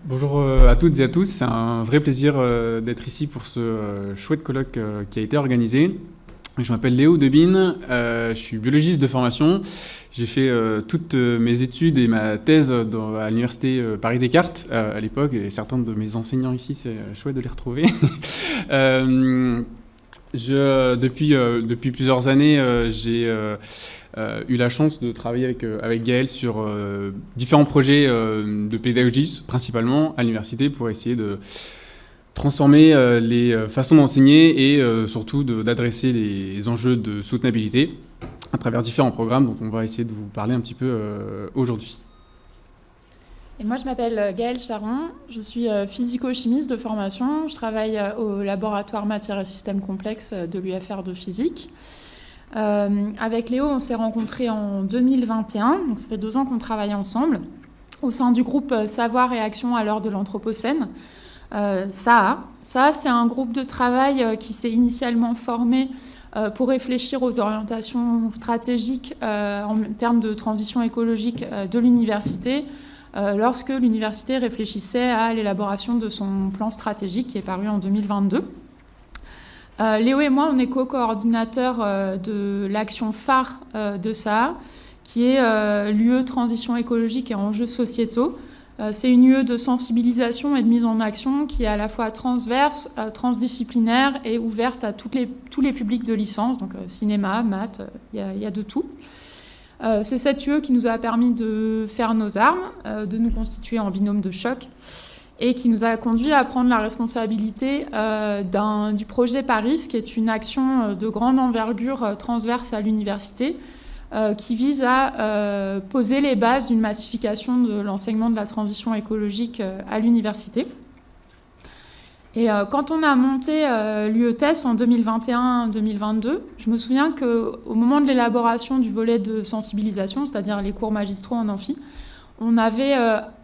Bonjour à toutes et à tous, c'est un vrai plaisir d'être ici pour ce chouette colloque qui a été organisé. Je m'appelle Léo Debine, je suis biologiste de formation. J'ai fait toutes mes études et ma thèse à l'université Paris-Descartes à l'époque, et certains de mes enseignants ici, c'est chouette de les retrouver. Depuis plusieurs années, j'ai eu la chance de travailler avec Gaël sur différents projets de pédagogie, principalement à l'université, pour essayer de transformer les façons d'enseigner et surtout d'adresser les enjeux de soutenabilité à travers différents programmes dont on va essayer de vous parler un petit peu aujourd'hui. Et moi, je m'appelle Gaëlle Charon, je suis physico-chimiste de formation. Je travaille au laboratoire matières et systèmes complexes de l'UFR de physique. Avec Léo, on s'est rencontrés en 2021, donc ça fait 2 ans qu'on travaille ensemble, au sein du groupe Savoir et Action à l'heure de l'Anthropocène. SAA, c'est un groupe de travail qui s'est initialement formé pour réfléchir aux orientations stratégiques en termes de transition écologique de l'université, lorsque l'université réfléchissait à l'élaboration de son plan stratégique qui est paru en 2022. Léo et moi, on est co-coordinateurs de l'action phare de SAA, qui est l'UE Transition écologique et enjeux sociétaux. C'est une UE de sensibilisation et de mise en action qui est à la fois transverse, transdisciplinaire et ouverte à tous les publics de licence, donc cinéma, maths, il y a de tout. C'est cette UE qui nous a permis de faire nos armes, de nous constituer en binôme de choc, et qui nous a conduit à prendre la responsabilité du projet Paris, qui est une action de grande envergure transverse à l'université, qui vise à poser les bases d'une massification de l'enseignement de la transition écologique à l'université. Et quand on a monté l'UETES en 2021-2022, je me souviens qu'au moment de l'élaboration du volet de sensibilisation, c'est-à-dire les cours magistraux en amphi, on avait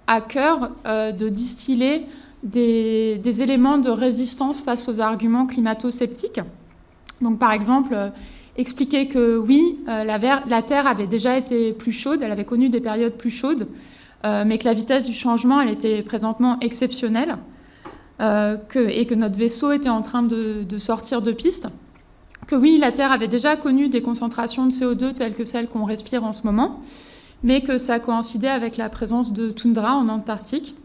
à cœur de distiller des éléments de résistance face aux arguments climato-sceptiques. Donc par exemple, expliquer que oui, la Terre avait déjà été plus chaude, elle avait connu des périodes plus chaudes, mais que la vitesse du changement, elle était présentement exceptionnelle, et que notre vaisseau était en train de sortir de piste, que oui, la Terre avait déjà connu des concentrations de CO2 telles que celles qu'on respire en ce moment, mais que ça coïncidait avec la présence de toundra en Antarctique,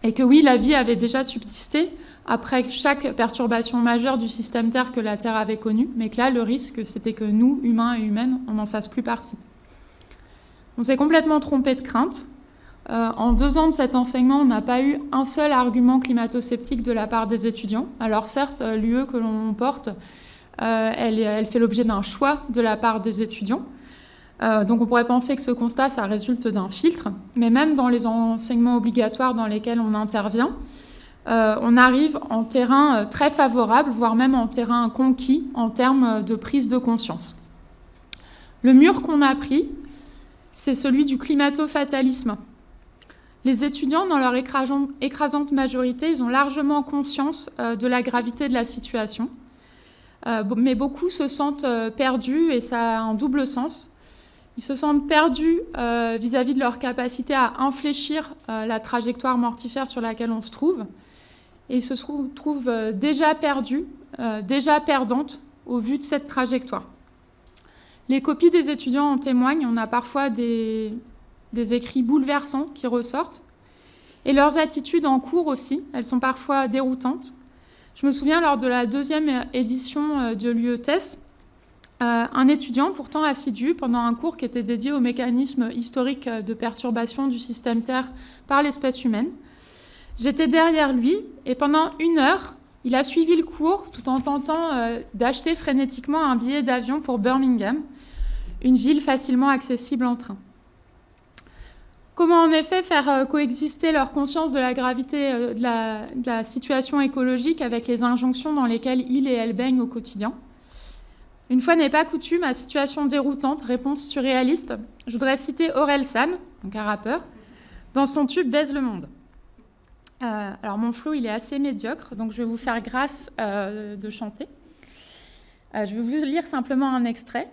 et que oui, la vie avait déjà subsisté après chaque perturbation majeure du système Terre que la Terre avait connue, mais que là, le risque, c'était que nous, humains et humaines, on n'en fasse plus partie. On s'est complètement trompé de crainte. En 2 ans de cet enseignement, on n'a pas eu un seul argument climato-sceptique de la part des étudiants. Alors certes, l'UE que l'on porte, elle fait l'objet d'un choix de la part des étudiants. Donc on pourrait penser que ce constat, ça résulte d'un filtre, mais même dans les enseignements obligatoires dans lesquels on intervient, on arrive en terrain très favorable, voire même en terrain conquis en termes de prise de conscience. Le mur qu'on a pris, c'est celui du climato-fatalisme. Les étudiants, dans leur écrasante majorité, ils ont largement conscience de la gravité de la situation, mais beaucoup se sentent perdus, et ça a un double sens. Ils se sentent perdus vis-à-vis de leur capacité à infléchir la trajectoire mortifère sur laquelle on se trouve. Et ils se trouvent déjà perdus, déjà perdantes au vu de cette trajectoire. Les copies des étudiants en témoignent. On a parfois des écrits bouleversants qui ressortent. Et leurs attitudes en cours aussi, elles sont parfois déroutantes. Je me souviens, lors de la 2e édition de l'UETES, un étudiant pourtant assidu pendant un cours qui était dédié au mécanisme historique de perturbation du système Terre par l'espèce humaine. J'étais derrière lui et pendant 1 heure, il a suivi le cours tout en tentant d'acheter frénétiquement un billet d'avion pour Birmingham, une ville facilement accessible en train. Comment en effet faire coexister leur conscience de la gravité de la situation écologique avec les injonctions dans lesquelles ils et elles baignent au quotidien ? Une fois n'est pas coutume, à situation déroutante, réponse surréaliste, je voudrais citer Orelsan, donc un rappeur, dans son tube « Baise le monde ». Alors mon flow, il est assez médiocre, donc je vais vous faire grâce de chanter. Je vais vous lire simplement un extrait.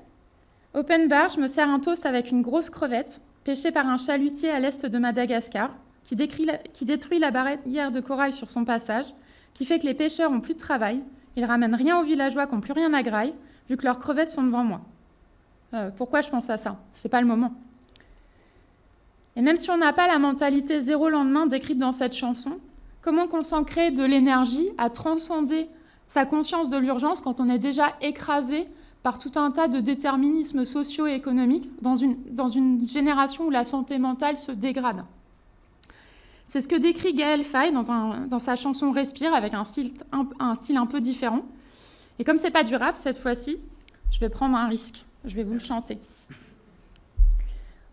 Open bar, je me sers un toast avec une grosse crevette, pêchée par un chalutier à l'est de Madagascar. qui détruit la barrière de corail sur son passage, qui fait que les pêcheurs n'ont plus de travail, ils ramènent rien aux villageois qui n'ont plus rien à graille, vu que leurs crevettes sont devant moi. Pourquoi je pense à ça? C'est pas le moment. Et même si on n'a pas la mentalité zéro lendemain décrite dans cette chanson, comment consacrer de l'énergie à transcender sa conscience de l'urgence quand on est déjà écrasé par tout un tas de déterminismes sociaux et économiques dans une génération où la santé mentale se dégrade? C'est ce que décrit Gaël Faye dans sa chanson Respire, avec un style un peu différent. Et comme c'est pas du rap cette fois-ci, je vais prendre un risque. Je vais vous le chanter.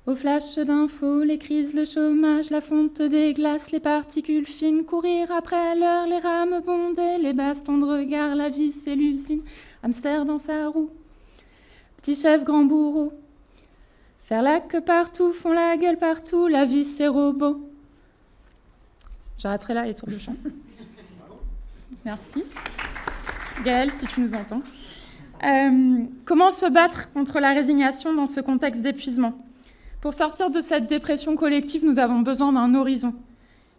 Au flash d'infos, les crises, le chômage, la fonte des glaces, les particules fines, courir après l'heure, les rames bondées, les bastons de regard, la vie c'est l'usine, hamster dans sa roue, petit chef grand bourreau, faire la queue partout, font la gueule partout, la vie c'est robot. J'arrêterai là les tours de chant. Merci. Gaël, si tu nous entends. Comment se battre contre la résignation dans ce contexte d'épuisement? Pour sortir de cette dépression collective, nous avons besoin d'un horizon.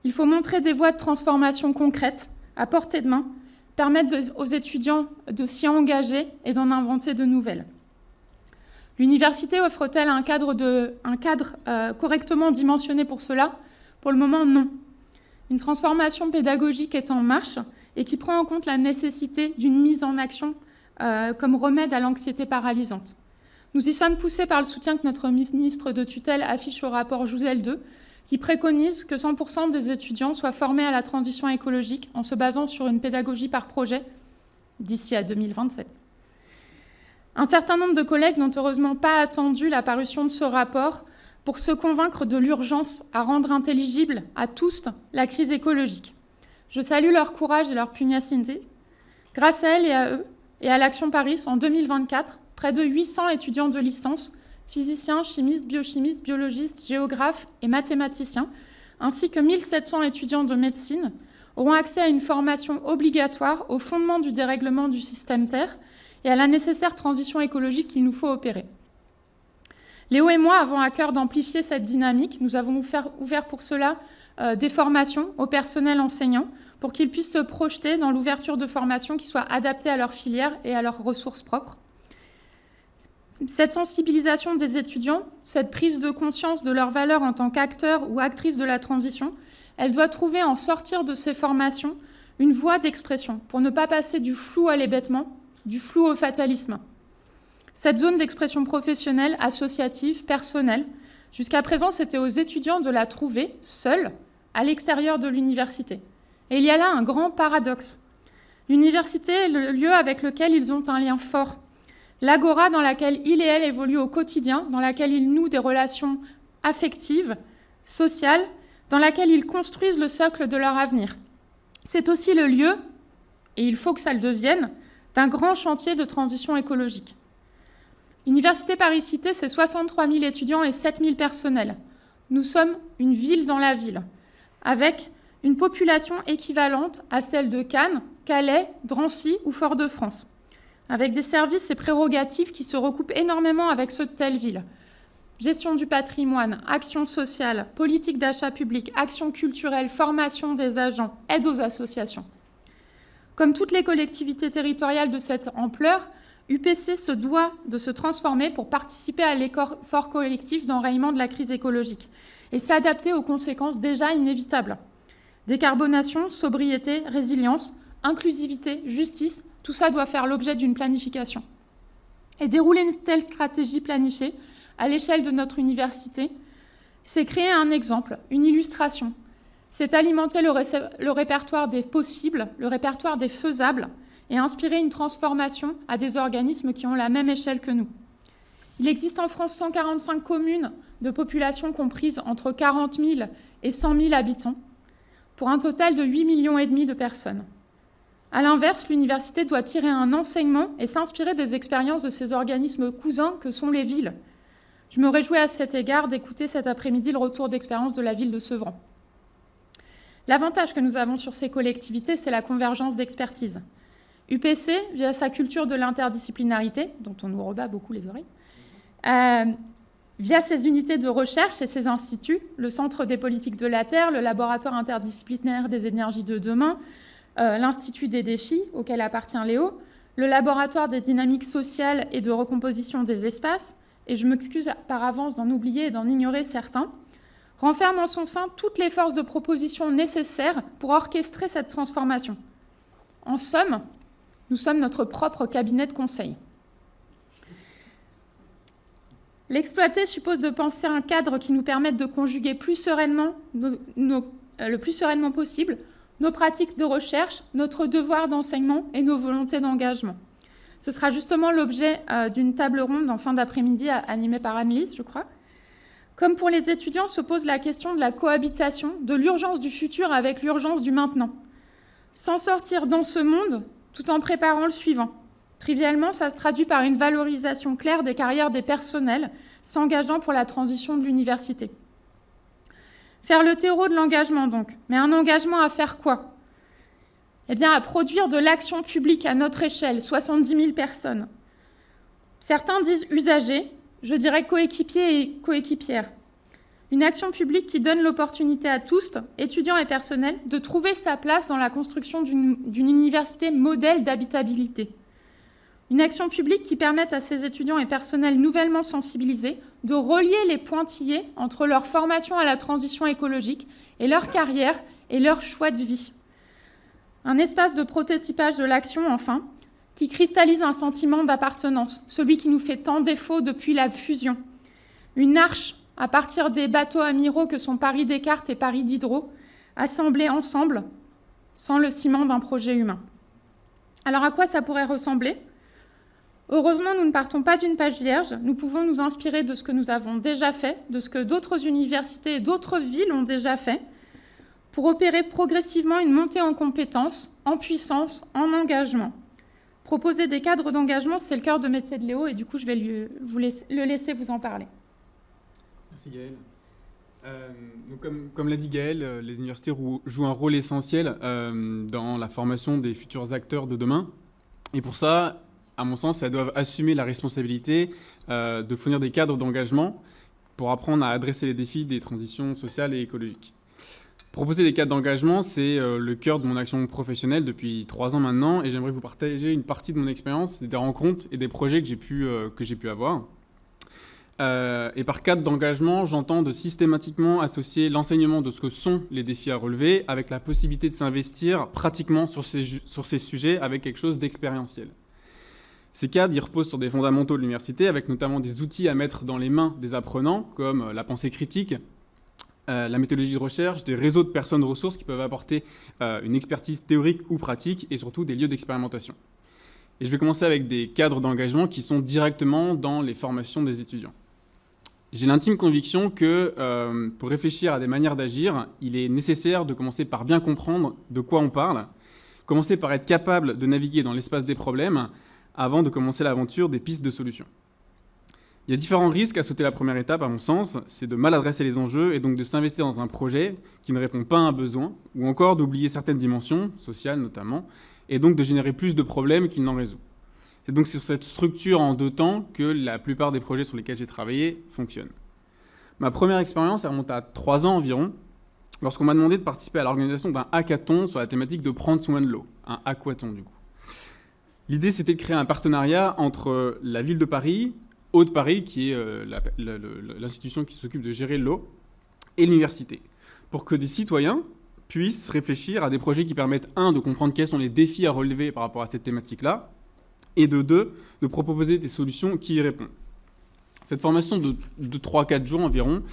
Il faut montrer des voies de transformation concrètes, à portée de main, permettre aux étudiants de s'y engager et d'en inventer de nouvelles. L'université offre-t-elle un cadre correctement dimensionné pour cela? Pour le moment, non. Une transformation pédagogique est en marche et qui prend en compte la nécessité d'une mise en action comme remède à l'anxiété paralysante. Nous y sommes poussés par le soutien que notre ministre de tutelle affiche au rapport Jouzel 2, qui préconise que 100% des étudiants soient formés à la transition écologique en se basant sur une pédagogie par projet d'ici à 2027. Un certain nombre de collègues n'ont heureusement pas attendu la parution de ce rapport pour se convaincre de l'urgence à rendre intelligible à tous la crise écologique. Je salue leur courage et leur pugnacité. Grâce à elles et à eux, et à l'Action Paris, en 2024, près de 800 étudiants de licence, physiciens, chimistes, biochimistes, biologistes, géographes et mathématiciens, ainsi que 1700 étudiants de médecine, auront accès à une formation obligatoire au fondement du dérèglement du système Terre et à la nécessaire transition écologique qu'il nous faut opérer. Léo et moi avons à cœur d'amplifier cette dynamique. Nous avons ouvert pour cela des formations au personnel enseignant pour qu'ils puissent se projeter dans l'ouverture de formations qui soient adaptées à leur filière et à leurs ressources propres. Cette sensibilisation des étudiants, cette prise de conscience de leur valeur en tant qu'acteurs ou actrices de la transition, elle doit trouver en sortir de ces formations une voie d'expression pour ne pas passer du flou à l'hébétement, du flou au fatalisme. Cette zone d'expression professionnelle, associative, personnelle, jusqu'à présent, c'était aux étudiants de la trouver seuls, à l'extérieur de l'université. Et il y a là un grand paradoxe. L'université est le lieu avec lequel ils ont un lien fort. L'agora dans laquelle ils et elles évoluent au quotidien, dans laquelle ils nouent des relations affectives, sociales, dans laquelle ils construisent le socle de leur avenir. C'est aussi le lieu, et il faut que ça le devienne, d'un grand chantier de transition écologique. L'Université Paris-Cité, c'est 63 000 étudiants et 7 000 personnels. Nous sommes une ville dans la ville, avec une population équivalente à celle de Cannes, Calais, Drancy ou Fort-de-France, avec des services et prérogatives qui se recoupent énormément avec ceux de telle ville. Gestion du patrimoine, action sociale, politique d'achat public, action culturelle, formation des agents, aide aux associations. Comme toutes les collectivités territoriales de cette ampleur, UPC se doit de se transformer pour participer à l'effort collectif d'enrayement de la crise écologique et s'adapter aux conséquences déjà inévitables. Décarbonation, sobriété, résilience, inclusivité, justice, tout ça doit faire l'objet d'une planification. Et dérouler une telle stratégie planifiée à l'échelle de notre université, c'est créer un exemple, une illustration. C'est alimenter le répertoire des possibles, le répertoire des faisables, et inspirer une transformation à des organismes qui ont la même échelle que nous. Il existe en France 145 communes de population comprises entre 40 000 et 100 000 habitants, pour un total de 8,5 millions de personnes. À l'inverse, l'université doit tirer un enseignement et s'inspirer des expériences de ces organismes cousins que sont les villes. Je me réjouis à cet égard d'écouter cet après-midi le retour d'expérience de la ville de Sevran. L'avantage que nous avons sur ces collectivités, c'est la convergence d'expertise. UPC, via sa culture de l'interdisciplinarité, dont on nous rebat beaucoup les oreilles, via ces unités de recherche et ces instituts, le Centre des politiques de la Terre, le Laboratoire interdisciplinaire des énergies de demain, l'Institut des défis, auquel appartient Léo, le Laboratoire des dynamiques sociales et de recomposition des espaces, et je m'excuse par avance d'en oublier et d'en ignorer certains, renferme en son sein toutes les forces de proposition nécessaires pour orchestrer cette transformation. En somme, nous sommes notre propre cabinet de conseil. L'exploiter suppose de penser un cadre qui nous permette de conjuguer plus sereinement, le plus sereinement possible nos pratiques de recherche, notre devoir d'enseignement et nos volontés d'engagement. Ce sera justement l'objet d'une table ronde en fin d'après-midi animée par Anne-Lise, je crois. Comme pour les étudiants, se pose la question de la cohabitation, de l'urgence du futur avec l'urgence du maintenant. S'en sortir dans ce monde tout en préparant le suivant. Trivialement, ça se traduit par une valorisation claire des carrières des personnels s'engageant pour la transition de l'université. Faire le terreau de l'engagement, donc. Mais un engagement à faire quoi ? Eh bien, à produire de l'action publique à notre échelle, 70 000 personnes. Certains disent usagers, je dirais coéquipiers et coéquipières. Une action publique qui donne l'opportunité à tous, étudiants et personnels, de trouver sa place dans la construction d'une université modèle d'habitabilité. Une action publique qui permette à ces étudiants et personnels nouvellement sensibilisés de relier les pointillés entre leur formation à la transition écologique et leur carrière et leur choix de vie. Un espace de prototypage de l'action, enfin, qui cristallise un sentiment d'appartenance, celui qui nous fait tant défaut depuis la fusion. Une arche à partir des bateaux amiraux que sont Paris Descartes et Paris Diderot, assemblés ensemble, sans le ciment d'un projet humain. Alors à quoi ça pourrait ressembler ? Heureusement, nous ne partons pas d'une page vierge. Nous pouvons nous inspirer de ce que nous avons déjà fait, de ce que d'autres universités et d'autres villes ont déjà fait, pour opérer progressivement une montée en compétences, en puissance, en engagement. Proposer des cadres d'engagement, c'est le cœur de métier de Léo, et du coup, je vais le laisser vous en parler. Merci Gaëlle. Donc comme l'a dit Gaëlle, les universités jouent un rôle essentiel dans la formation des futurs acteurs de demain. Et pour ça, à mon sens, elles doivent assumer la responsabilité de fournir des cadres d'engagement pour apprendre à adresser les défis des transitions sociales et écologiques. Proposer des cadres d'engagement, c'est le cœur de mon action professionnelle depuis 3 ans maintenant, et j'aimerais vous partager une partie de mon expérience, des rencontres et des projets que j'ai pu avoir. Et par cadre d'engagement, j'entends de systématiquement associer l'enseignement de ce que sont les défis à relever avec la possibilité de s'investir pratiquement sur ces sujets avec quelque chose d'expérientiel. Ces cadres, ils reposent sur des fondamentaux de l'université, avec notamment des outils à mettre dans les mains des apprenants, comme la pensée critique, la méthodologie de recherche, des réseaux de personnes ressources qui peuvent apporter une expertise théorique ou pratique, et surtout des lieux d'expérimentation. Et je vais commencer avec des cadres d'engagement qui sont directement dans les formations des étudiants. J'ai l'intime conviction que pour réfléchir à des manières d'agir, il est nécessaire de commencer par bien comprendre de quoi on parle, commencer par être capable de naviguer dans l'espace des problèmes avant de commencer l'aventure des pistes de solutions. Il y a différents risques à sauter la première étape, à mon sens, c'est de mal adresser les enjeux et donc de s'investir dans un projet qui ne répond pas à un besoin, ou encore d'oublier certaines dimensions, sociales notamment, et donc de générer plus de problèmes qu'il n'en résout. C'est donc sur cette structure en 2 temps que la plupart des projets sur lesquels j'ai travaillé fonctionnent. Ma première expérience, elle remonte à 3 ans environ, lorsqu'on m'a demandé de participer à l'organisation d'un hackathon sur la thématique de prendre soin de l'eau, un aquathon du coup. L'idée, c'était de créer un partenariat entre la ville de Paris, Haute-Paris, qui est l'institution qui s'occupe de gérer l'eau, et l'université, pour que des citoyens puissent réfléchir à des projets qui permettent, 1, de comprendre quels sont les défis à relever par rapport à cette thématique-là, et de 2, de proposer des solutions qui y répondent. Cette formation de 3-4 jours environ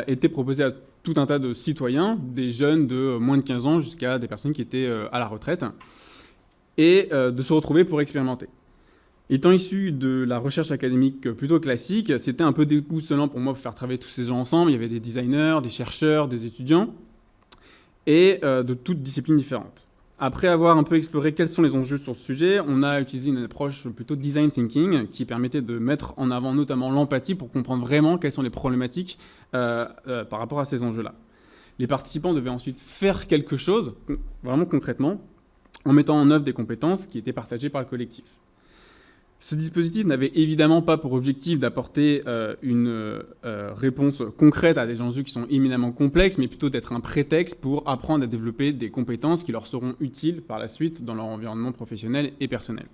était proposée à tout un tas de citoyens, des jeunes de moins de 15 ans jusqu'à des personnes qui étaient à la retraite, et de se retrouver pour expérimenter. Étant issu de la recherche académique plutôt classique, c'était un peu déboussolant pour moi pour faire travailler tous ces gens ensemble. Il y avait des designers, des chercheurs, des étudiants, et de toutes disciplines différentes. Après avoir un peu exploré quels sont les enjeux sur ce sujet, on a utilisé une approche plutôt design thinking qui permettait de mettre en avant notamment l'empathie pour comprendre vraiment quelles sont les problématiques par rapport à ces enjeux-là. Les participants devaient ensuite faire quelque chose, vraiment concrètement, en mettant en œuvre des compétences qui étaient partagées par le collectif. Ce dispositif n'avait évidemment pas pour objectif d'apporter une réponse concrète à des enjeux qui sont éminemment complexes, mais plutôt d'être un prétexte pour apprendre à développer des compétences qui leur seront utiles par la suite dans leur environnement professionnel et personnel.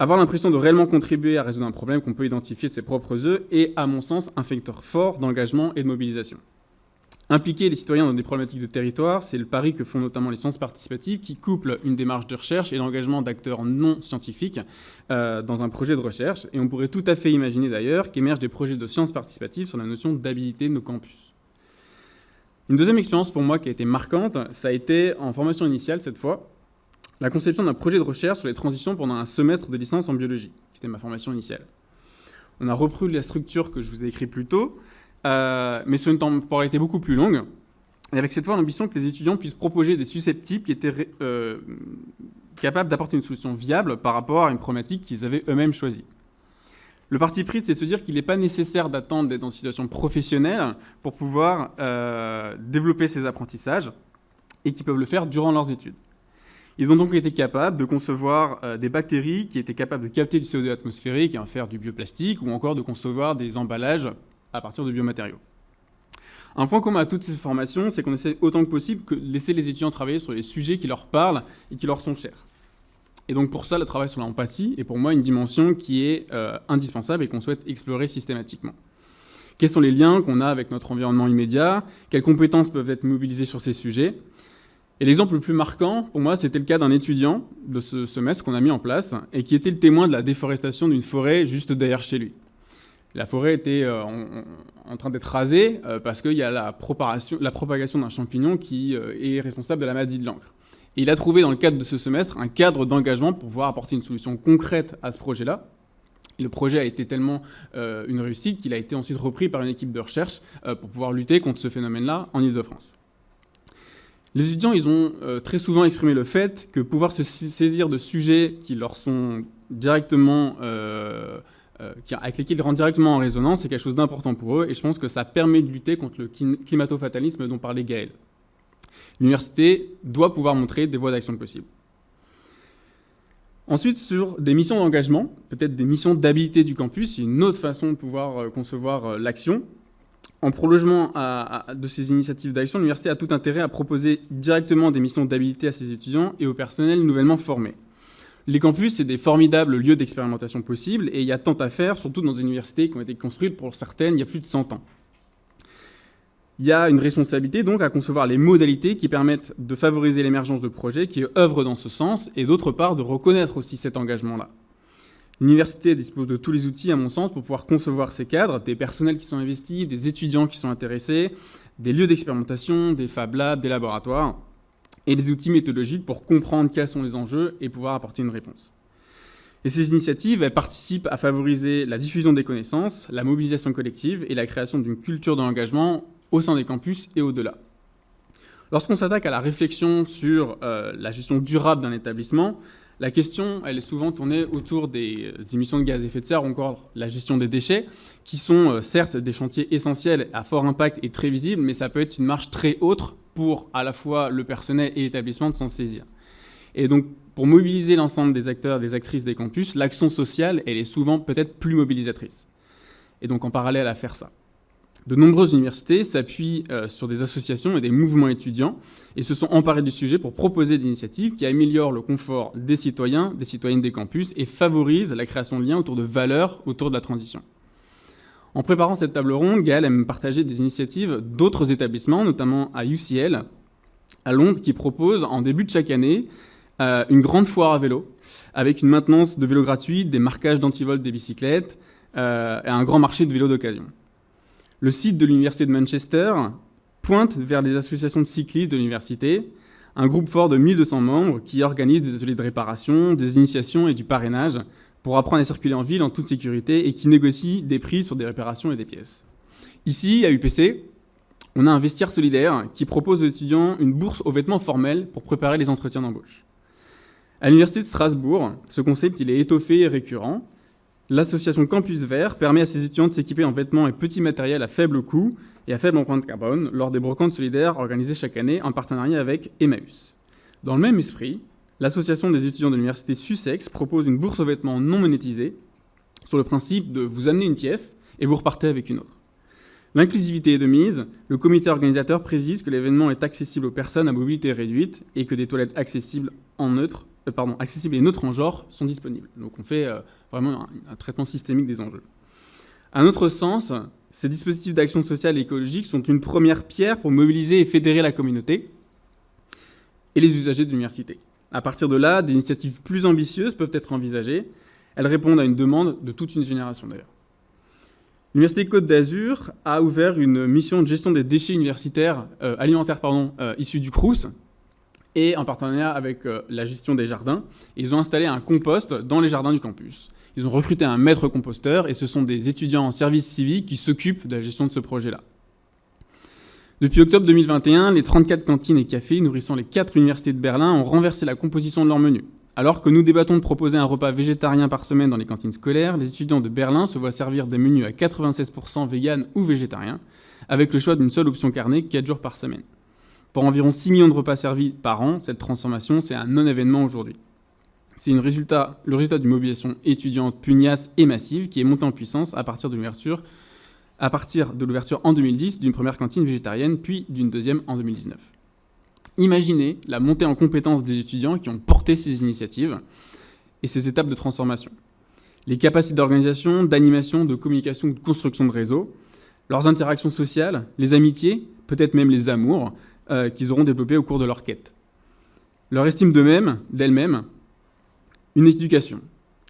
Avoir l'impression de réellement contribuer à résoudre un problème qu'on peut identifier de ses propres œufs est, à mon sens, un facteur fort d'engagement et de mobilisation. Impliquer les citoyens dans des problématiques de territoire, c'est le pari que font notamment les sciences participatives qui couplent une démarche de recherche et l'engagement d'acteurs non scientifiques dans un projet de recherche. Et on pourrait tout à fait imaginer d'ailleurs qu'émergent des projets de sciences participatives sur la notion d'habilité de nos campus. Une deuxième expérience pour moi qui a été marquante, ça a été en formation initiale cette fois, la conception d'un projet de recherche sur les transitions pendant un semestre de licence en biologie, qui était ma formation initiale. On a repris la structure que je vous ai écrite plus tôt, mais sur une temporalité beaucoup plus longue, et avec cette fois l'ambition que les étudiants puissent proposer des susceptibles qui étaient capables d'apporter une solution viable par rapport à une problématique qu'ils avaient eux-mêmes choisie. Le parti pris, c'est de se dire qu'il n'est pas nécessaire d'attendre d'être dans une situation professionnelle pour pouvoir développer ces apprentissages, et qu'ils peuvent le faire durant leurs études. Ils ont donc été capables de concevoir des bactéries qui étaient capables de capter du CO2 atmosphérique et en faire du bioplastique, ou encore de concevoir des emballages à partir de biomatériaux. Un point commun à toutes ces formations, c'est qu'on essaie autant que possible de laisser les étudiants travailler sur les sujets qui leur parlent et qui leur sont chers. Et donc pour ça, le travail sur l'empathie est pour moi une dimension qui est indispensable et qu'on souhaite explorer systématiquement. Quels sont les liens qu'on a avec notre environnement immédiat? Quelles compétences peuvent être mobilisées sur ces sujets? Et l'exemple le plus marquant, pour moi, c'était le cas d'un étudiant de ce semestre qu'on a mis en place et qui était le témoin de la déforestation d'une forêt juste derrière chez lui. La forêt était en train d'être rasée parce qu'il y a la propagation d'un champignon qui est responsable de la maladie de l'encre. Et il a trouvé dans le cadre de ce semestre un cadre d'engagement pour pouvoir apporter une solution concrète à ce projet-là. Et le projet a été tellement une réussite qu'il a été ensuite repris par une équipe de recherche pour pouvoir lutter contre ce phénomène-là en Île-de-France. Les étudiants, ils ont très souvent exprimé le fait que pouvoir se saisir de sujets qui leur sont directement, avec lesquels ils rentrent directement en résonance, c'est quelque chose d'important pour eux, et je pense que ça permet de lutter contre le climato-fatalisme dont parlait Gaël. L'université doit pouvoir montrer des voies d'action possibles. Ensuite, sur des missions d'engagement, peut-être des missions d'habilité du campus, c'est une autre façon de pouvoir concevoir l'action. En prolongement de ces initiatives d'action, l'université a tout intérêt à proposer directement des missions d'habilité à ses étudiants et au personnel nouvellement formé. Les campus, c'est des formidables lieux d'expérimentation possibles et il y a tant à faire, surtout dans des universités qui ont été construites pour certaines il y a plus de 100 ans. Il y a une responsabilité donc à concevoir les modalités qui permettent de favoriser l'émergence de projets qui œuvrent dans ce sens et d'autre part de reconnaître aussi cet engagement-là. L'université dispose de tous les outils, à mon sens, pour pouvoir concevoir ces cadres, des personnels qui sont investis, des étudiants qui sont intéressés, des lieux d'expérimentation, des Fab Labs, des laboratoires, et des outils méthodologiques pour comprendre quels sont les enjeux et pouvoir apporter une réponse. Et ces initiatives, elles participent à favoriser la diffusion des connaissances, la mobilisation collective et la création d'une culture de l'engagement au sein des campus et au-delà. Lorsqu'on s'attaque à la réflexion sur la gestion durable d'un établissement, la question, elle est souvent tournée autour des émissions de gaz à effet de serre ou encore la gestion des déchets, qui sont certes des chantiers essentiels à fort impact et très visibles, mais ça peut être une marche très haute pour à la fois le personnel et l'établissement de s'en saisir. Et donc, pour mobiliser l'ensemble des acteurs, des actrices des campus, l'action sociale, elle est souvent peut-être plus mobilisatrice. Et donc, en parallèle à faire ça, de nombreuses universités s'appuient sur des associations et des mouvements étudiants et se sont emparés du sujet pour proposer des initiatives qui améliorent le confort des citoyens, des citoyennes des campus et favorisent la création de liens autour de valeurs autour de la transition. En préparant cette table ronde, Gaël aime partager des initiatives d'autres établissements, notamment à UCL, à Londres, qui propose en début de chaque année une grande foire à vélo avec une maintenance de vélos gratuits, des marquages d'antivol des bicyclettes et un grand marché de vélos d'occasion. Le site de l'Université de Manchester pointe vers des associations de cyclistes de l'université, un groupe fort de 1200 membres qui organise des ateliers de réparation, des initiations et du parrainage pour apprendre à circuler en ville en toute sécurité et qui négocie des prix sur des réparations et des pièces. Ici, à UPC, on a un vestiaire solidaire qui propose aux étudiants une bourse aux vêtements formels pour préparer les entretiens d'embauche. À l'Université de Strasbourg, ce concept il est étoffé et récurrent. L'association Campus Vert permet à ses étudiants de s'équiper en vêtements et petits matériels à faible coût et à faible empreinte carbone lors des brocantes solidaires organisées chaque année en partenariat avec Emmaüs. Dans le même esprit, l'association des étudiants de l'université Sussex propose une bourse aux vêtements non monétisée sur le principe de vous amener une pièce et vous repartez avec une autre. L'inclusivité est de mise, le comité organisateur précise que l'événement est accessible aux personnes à mobilité réduite et que des toilettes accessibles et neutres en genre sont disponibles. Donc on fait vraiment un traitement systémique des enjeux. À notre sens, ces dispositifs d'action sociale et écologique sont une première pierre pour mobiliser et fédérer la communauté et les usagers de l'université. À partir de là, des initiatives plus ambitieuses peuvent être envisagées. Elles répondent à une demande de toute une génération d'ailleurs. L'Université Côte d'Azur a ouvert une mission de gestion des déchets universitaires, alimentaires issus du Crous, et en partenariat avec la gestion des jardins. Ils ont installé un compost dans les jardins du campus. Ils ont recruté un maître composteur et ce sont des étudiants en service civique qui s'occupent de la gestion de ce projet-là. Depuis octobre 2021, les 34 cantines et cafés nourrissant les 4 universités de Berlin ont renversé la composition de leur menu. Alors que nous débattons de proposer un repas végétarien par semaine dans les cantines scolaires, les étudiants de Berlin se voient servir des menus à 96% véganes ou végétariens, avec le choix d'une seule option carnée 4 jours par semaine. Pour environ 6 millions de repas servis par an, cette transformation, c'est un non-événement aujourd'hui. C'est le résultat d'une mobilisation étudiante pugnace et massive qui est montée en puissance à partir de l'ouverture en 2010 d'une première cantine végétarienne, puis d'une deuxième en 2019. Imaginez la montée en compétences des étudiants qui ont porté ces initiatives et ces étapes de transformation. Les capacités d'organisation, d'animation, de communication ou de construction de réseau, leurs interactions sociales, les amitiés, peut-être même les amours qu'ils auront développés au cours de leur quête. Leur estime d'elles-mêmes, une éducation.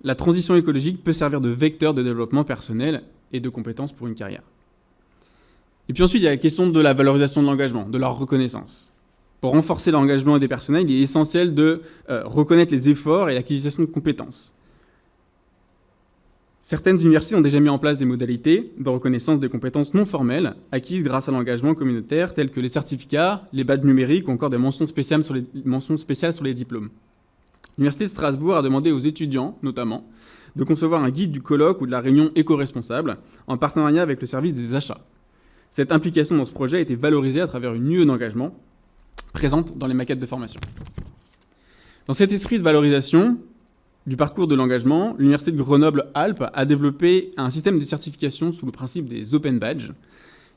La transition écologique peut servir de vecteur de développement personnel et de compétences pour une carrière. Et puis ensuite, il y a la question de la valorisation de l'engagement, de leur reconnaissance. Pour renforcer l'engagement des personnels, il est essentiel de reconnaître les efforts et l'acquisition de compétences. Certaines universités ont déjà mis en place des modalités de reconnaissance des compétences non formelles acquises grâce à l'engagement communautaire, tels que les certificats, les badges numériques ou encore des mentions spéciales sur les diplômes. L'Université de Strasbourg a demandé aux étudiants, notamment, de concevoir un guide du colloque ou de la réunion éco-responsable en partenariat avec le service des achats. Cette implication dans ce projet a été valorisée à travers une UE d'engagement présente dans les maquettes de formation. Dans cet esprit de valorisation du parcours de l'engagement, l'Université de Grenoble-Alpes a développé un système de certification sous le principe des Open Badges.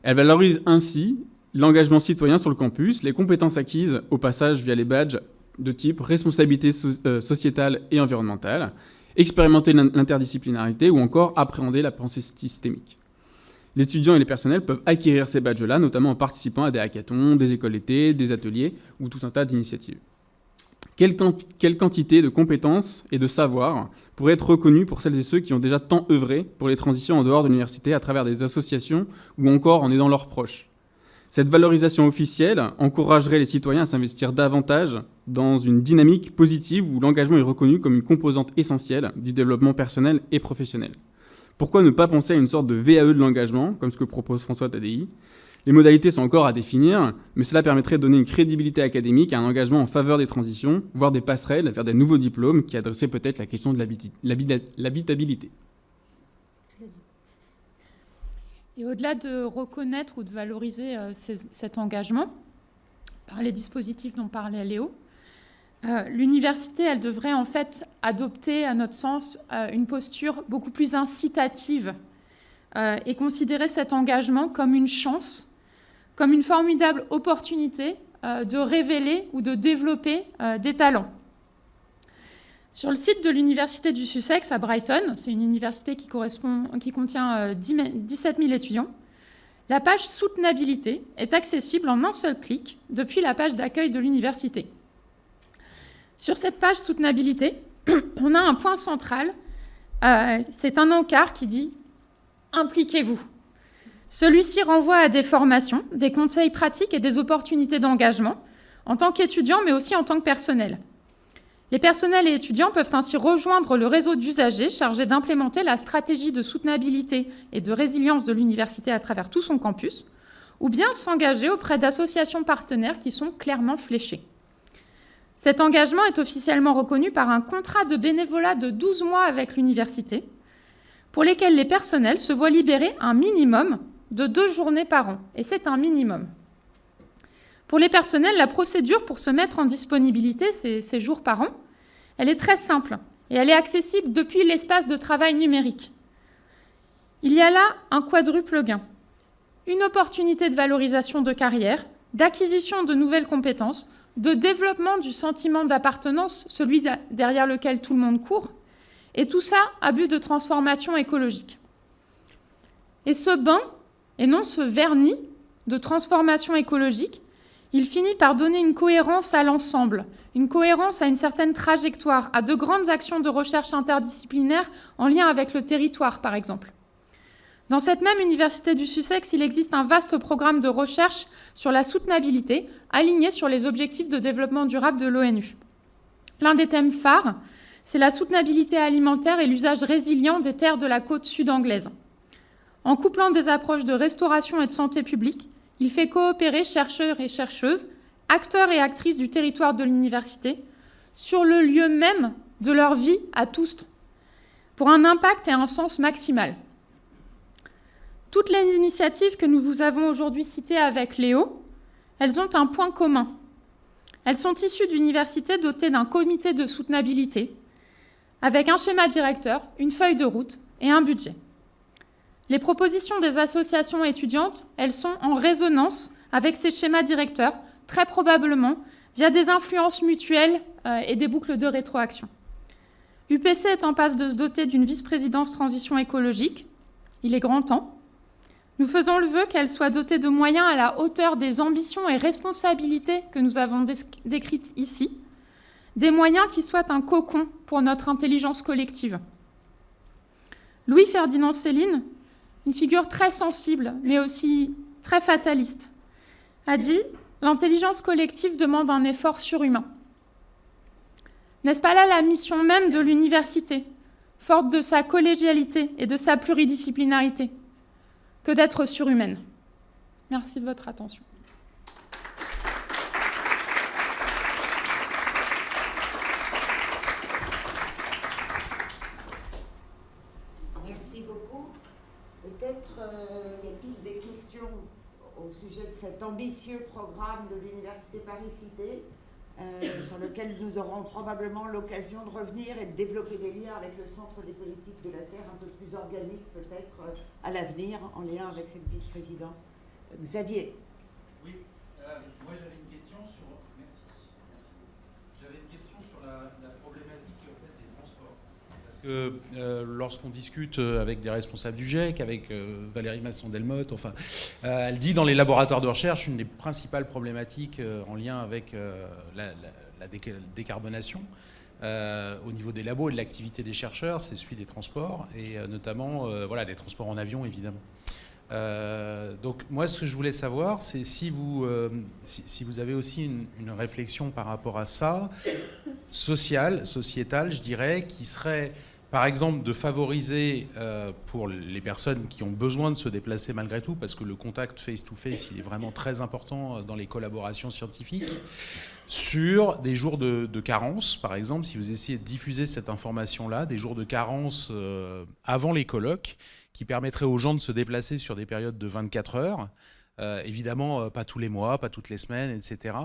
Elle valorise ainsi l'engagement citoyen sur le campus, les compétences acquises au passage via les badges de type responsabilité sociétale et environnementale, expérimenter l'interdisciplinarité ou encore appréhender la pensée systémique. Les étudiants et les personnels peuvent acquérir ces badges-là, notamment en participant à des hackathons, des écoles d'été, des ateliers ou tout un tas d'initiatives. Quelle quantité de compétences et de savoir pourrait être reconnue pour celles et ceux qui ont déjà tant œuvré pour les transitions en dehors de l'université à travers des associations ou encore en aidant leurs proches ? Cette valorisation officielle encouragerait les citoyens à s'investir davantage dans une dynamique positive où l'engagement est reconnu comme une composante essentielle du développement personnel et professionnel. Pourquoi ne pas penser à une sorte de VAE de l'engagement, comme ce que propose François Tadei ? Les modalités sont encore à définir, mais cela permettrait de donner une crédibilité académique à un engagement en faveur des transitions, voire des passerelles vers des nouveaux diplômes qui adressaient peut-être la question de l'habitabilité. Et au-delà de reconnaître ou de valoriser cet engagement, par les dispositifs dont parlait Léo, l'université, elle devrait en fait adopter, à notre sens, une posture beaucoup plus incitative et considérer cet engagement comme une chance, comme une formidable opportunité de révéler ou de développer des talents. Sur le site de l'Université du Sussex à Brighton, c'est une université qui contient 17 000 étudiants, la page soutenabilité est accessible en un seul clic depuis la page d'accueil de l'université. Sur cette page soutenabilité, on a un point central, c'est un encart qui dit « Impliquez-vous ». Celui-ci renvoie à des formations, des conseils pratiques et des opportunités d'engagement en tant qu'étudiants, mais aussi en tant que personnel. Les personnels et étudiants peuvent ainsi rejoindre le réseau d'usagers chargé d'implémenter la stratégie de soutenabilité et de résilience de l'université à travers tout son campus, ou bien s'engager auprès d'associations partenaires qui sont clairement fléchées. Cet engagement est officiellement reconnu par un contrat de bénévolat de 12 mois avec l'université, pour lesquels les personnels se voient libérer un minimum de 2 journées par an, et c'est un minimum. Pour les personnels, la procédure pour se mettre en disponibilité, c'est jours par an, Elle est très simple et elle est accessible depuis l'espace de travail numérique. Il y a là un quadruple gain. Une opportunité de valorisation de carrière, d'acquisition de nouvelles compétences, de développement du sentiment d'appartenance, celui derrière lequel tout le monde court, et tout ça à but de transformation écologique. Et ce bain, et non ce vernis de transformation écologique, il finit par donner une cohérence à l'ensemble, une cohérence à une certaine trajectoire, à de grandes actions de recherche interdisciplinaire en lien avec le territoire, par exemple. Dans cette même université du Sussex, il existe un vaste programme de recherche sur la soutenabilité, aligné sur les objectifs de développement durable de l'ONU. L'un des thèmes phares, c'est la soutenabilité alimentaire et l'usage résilient des terres de la côte sud anglaise. En couplant des approches de restauration et de santé publique, il fait coopérer chercheurs et chercheuses, acteurs et actrices du territoire de l'université, sur le lieu même de leur vie à tous, pour un impact et un sens maximal. Toutes les initiatives que nous vous avons aujourd'hui citées avec Léo, elles ont un point commun. Elles sont issues d'universités dotées d'un comité de soutenabilité, avec un schéma directeur, une feuille de route et un budget. Les propositions des associations étudiantes, elles sont en résonance avec ces schémas directeurs, très probablement via des influences mutuelles et des boucles de rétroaction. UPC est en passe de se doter d'une vice-présidence transition écologique. Il est grand temps. Nous faisons le vœu qu'elle soit dotée de moyens à la hauteur des ambitions et responsabilités que nous avons décrites ici, des moyens qui soient un cocon pour notre intelligence collective. Louis-Ferdinand Céline, une figure très sensible, mais aussi très fataliste, a dit « L'intelligence collective demande un effort surhumain ». N'est-ce pas là la mission même de l'université, forte de sa collégialité et de sa pluridisciplinarité, que d'être surhumaine? Merci de votre attention. Merci beaucoup. Peut-être y a-t-il des questions au sujet de cet ambitieux programme de l'Université Paris-Cité, sur lequel nous aurons probablement l'occasion de revenir et de développer des liens avec le Centre des politiques de la Terre, un peu plus organique peut-être à l'avenir, en lien avec cette vice-présidence. Xavier. Oui, moi j'avais une question sur... Merci. J'avais une question sur la problématique en fait, des transports. Parce que lorsqu'on discute avec des responsables du GIEC, avec Valérie Masson-Delmotte, enfin, elle dit dans les laboratoires de recherche, une des principales problématiques en lien avec la décarbonation au niveau des labos et de l'activité des chercheurs, c'est celui des transports, et notamment voilà, des transports en avion, évidemment. Donc moi, ce que je voulais savoir, c'est si vous avez aussi une réflexion par rapport à ça, sociétale, je dirais, qui serait, par exemple, de favoriser pour les personnes qui ont besoin de se déplacer malgré tout, parce que le contact face-to-face, il est vraiment très important dans les collaborations scientifiques, sur des jours de carence, par exemple, si vous essayez de diffuser cette information-là, des jours de carence avant les colloques, qui permettrait aux gens de se déplacer sur des périodes de 24 heures, évidemment pas tous les mois, pas toutes les semaines, etc.,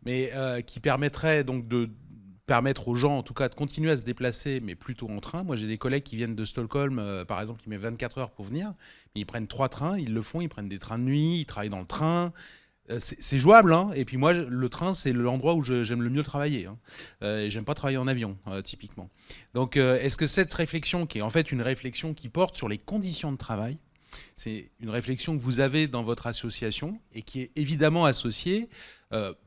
mais qui permettrait donc de permettre aux gens, en tout cas, de continuer à se déplacer, mais plutôt en train. Moi, j'ai des collègues qui viennent de Stockholm, par exemple, qui mettent 24 heures pour venir, mais ils prennent 3 trains, ils le font, ils prennent des trains de nuit, ils travaillent dans le train. C'est jouable, hein. Et puis moi, le train, c'est l'endroit où j'aime le mieux travailler. Hein. J'aime pas travailler en avion, typiquement. Donc, est-ce que cette réflexion, qui est en fait une réflexion qui porte sur les conditions de travail, c'est une réflexion que vous avez dans votre association et qui est évidemment associée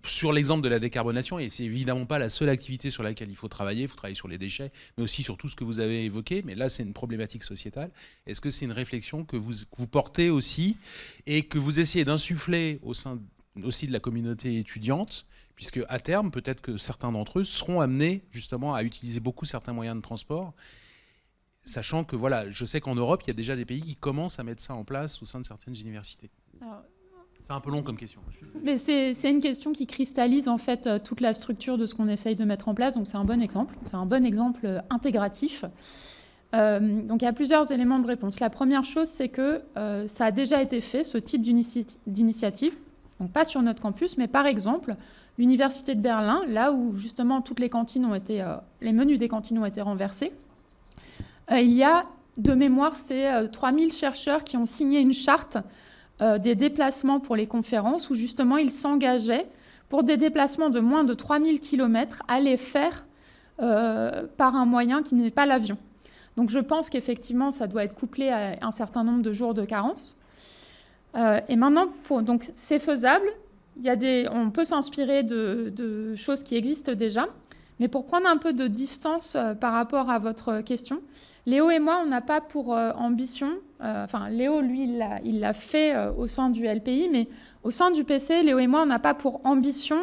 sur l'exemple de la décarbonation, et c'est évidemment pas la seule activité sur laquelle il faut travailler sur les déchets, mais aussi sur tout ce que vous avez évoqué, mais là c'est une problématique sociétale. Est-ce que c'est une réflexion que vous portez aussi et que vous essayez d'insuffler au sein aussi de la communauté étudiante, puisque à terme, peut-être que certains d'entre eux seront amenés justement à utiliser beaucoup certains moyens de transport, sachant que voilà, je sais qu'en Europe, il y a déjà des pays qui commencent à mettre ça en place au sein de certaines universités. C'est un peu long comme question. Mais c'est une question qui cristallise en fait toute la structure de ce qu'on essaye de mettre en place, donc c'est un bon exemple. C'est un bon exemple intégratif. Donc il y a plusieurs éléments de réponse. La première chose, c'est que ça a déjà été fait, ce type d'initiative, donc pas sur notre campus, mais par exemple l'université de Berlin, là où justement toutes les cantines ont été, les menus des cantines ont été renversés. Il y a, de mémoire, c'est 3000 chercheurs qui ont signé une charte des déplacements pour les conférences, où justement ils s'engageaient pour des déplacements de moins de 3000 km à les faire par un moyen qui n'est pas l'avion. Donc je pense qu'effectivement, ça doit être couplé à un certain nombre de jours de carence. Et maintenant, donc c'est faisable. On peut s'inspirer de choses qui existent déjà. Mais pour prendre un peu de distance par rapport à votre question, Léo et moi, on n'a pas pour ambition, Léo, lui, il l'a fait au sein du LPI, mais au sein du PC, Léo et moi, on n'a pas pour ambition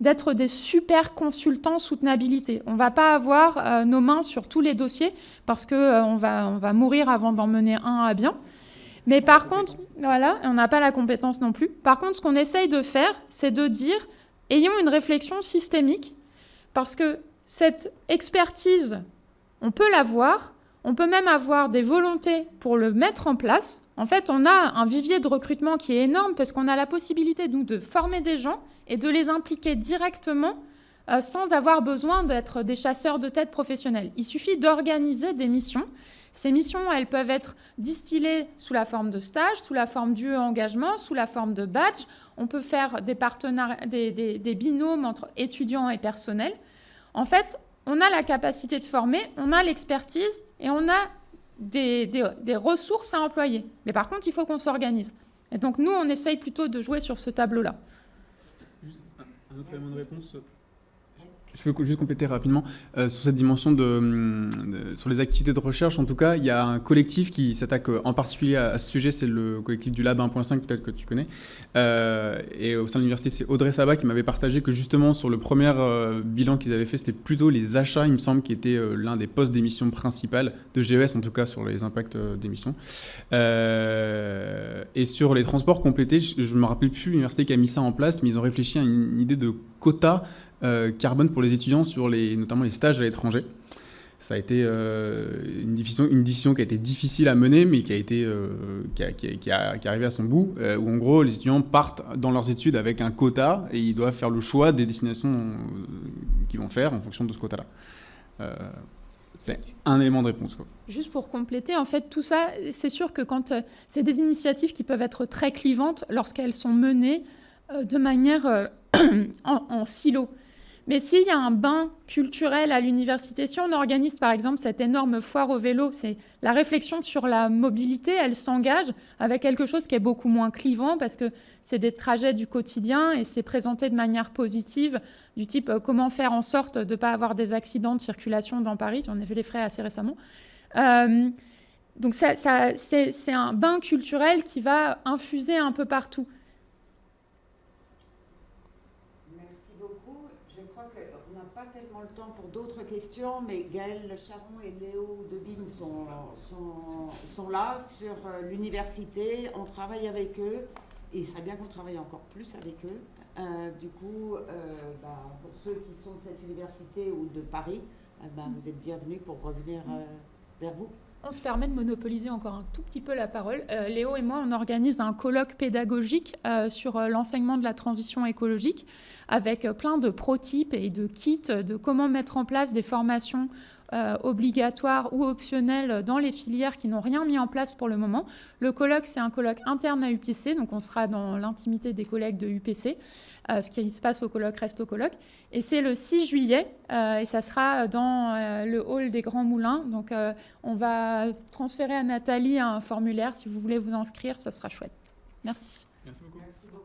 d'être des super consultants soutenabilité. On ne va pas avoir nos mains sur tous les dossiers parce qu'on va mourir avant d'en mener un à bien. Mais par contre, voilà, on n'a pas la compétence non plus. Par contre, ce qu'on essaye de faire, c'est de dire, ayons une réflexion systémique, parce que cette expertise, on peut l'avoir, on peut même avoir des volontés pour le mettre en place. En fait, on a un vivier de recrutement qui est énorme parce qu'on a la possibilité, nous, de former des gens et de les impliquer directement sans avoir besoin d'être des chasseurs de tête professionnels. Il suffit d'organiser des missions. Ces missions, elles peuvent être distillées sous la forme de stage, sous la forme d'UE-engagement, sous la forme de badge. On peut faire des binômes entre étudiants et personnel. En fait, on a la capacité de former, on a l'expertise et on a des ressources à employer. Mais par contre, il faut qu'on s'organise. Et donc, nous, on essaye plutôt de jouer sur ce tableau-là. Juste un autre élément de réponse. Je veux juste compléter rapidement sur cette dimension sur les activités de recherche. En tout cas, il y a un collectif qui s'attaque en particulier à ce sujet, c'est le collectif du Lab 1.5, peut-être que tu connais. Et au sein de l'université, c'est Audrey Sabat qui m'avait partagé que justement, sur le premier bilan qu'ils avaient fait, c'était plutôt les achats, il me semble, qui était l'un des postes d'émission principales de GES, en tout cas sur les impacts d'émissions. Et sur les transports complétés, je ne me rappelle plus l'université qui a mis ça en place, mais ils ont réfléchi à une idée de quota carbone pour les étudiants sur notamment les stages à l'étranger. Ça a été une décision qui a été difficile à mener, mais qui est arrivée à son bout, où en gros les étudiants partent dans leurs études avec un quota et ils doivent faire le choix des destinations qu'ils vont faire en fonction de ce quota-là. C'est un élément de réponse, quoi. Juste pour compléter, en fait, tout ça, c'est sûr que quand c'est des initiatives qui peuvent être très clivantes lorsqu'elles sont menées de manière en silo. Mais s'il y a un bain culturel à l'université, si on organise par exemple cette énorme foire au vélo, c'est la réflexion sur la mobilité, elle s'engage avec quelque chose qui est beaucoup moins clivant parce que c'est des trajets du quotidien et c'est présenté de manière positive, du type comment faire en sorte de ne pas avoir des accidents de circulation dans Paris. J'en ai fait les frais assez récemment. Donc c'est un bain culturel qui va infuser un peu partout. Pas tellement le temps pour d'autres questions, mais Gaël Charron et Léo Debine sont là sur l'université. On travaille avec eux et il serait bien qu'on travaille encore plus avec eux. Du coup, pour ceux qui sont de cette université ou de Paris, vous êtes bienvenus pour revenir vers vous. On se permet de monopoliser encore un tout petit peu la parole. Léo et moi, on organise un colloque pédagogique sur l'enseignement de la transition écologique avec plein de protypes et de kits de comment mettre en place des formations obligatoires ou optionnelles dans les filières qui n'ont rien mis en place pour le moment. Le colloque, c'est un colloque interne à UPC, donc on sera dans l'intimité des collègues de UPC. Ce qui se passe au colloque reste au colloque. Et c'est le 6 juillet, et ça sera dans le hall des Grands Moulins. Donc on va transférer à Nathalie un formulaire. Si vous voulez vous inscrire, ça sera chouette. Merci. Merci beaucoup. Merci beaucoup.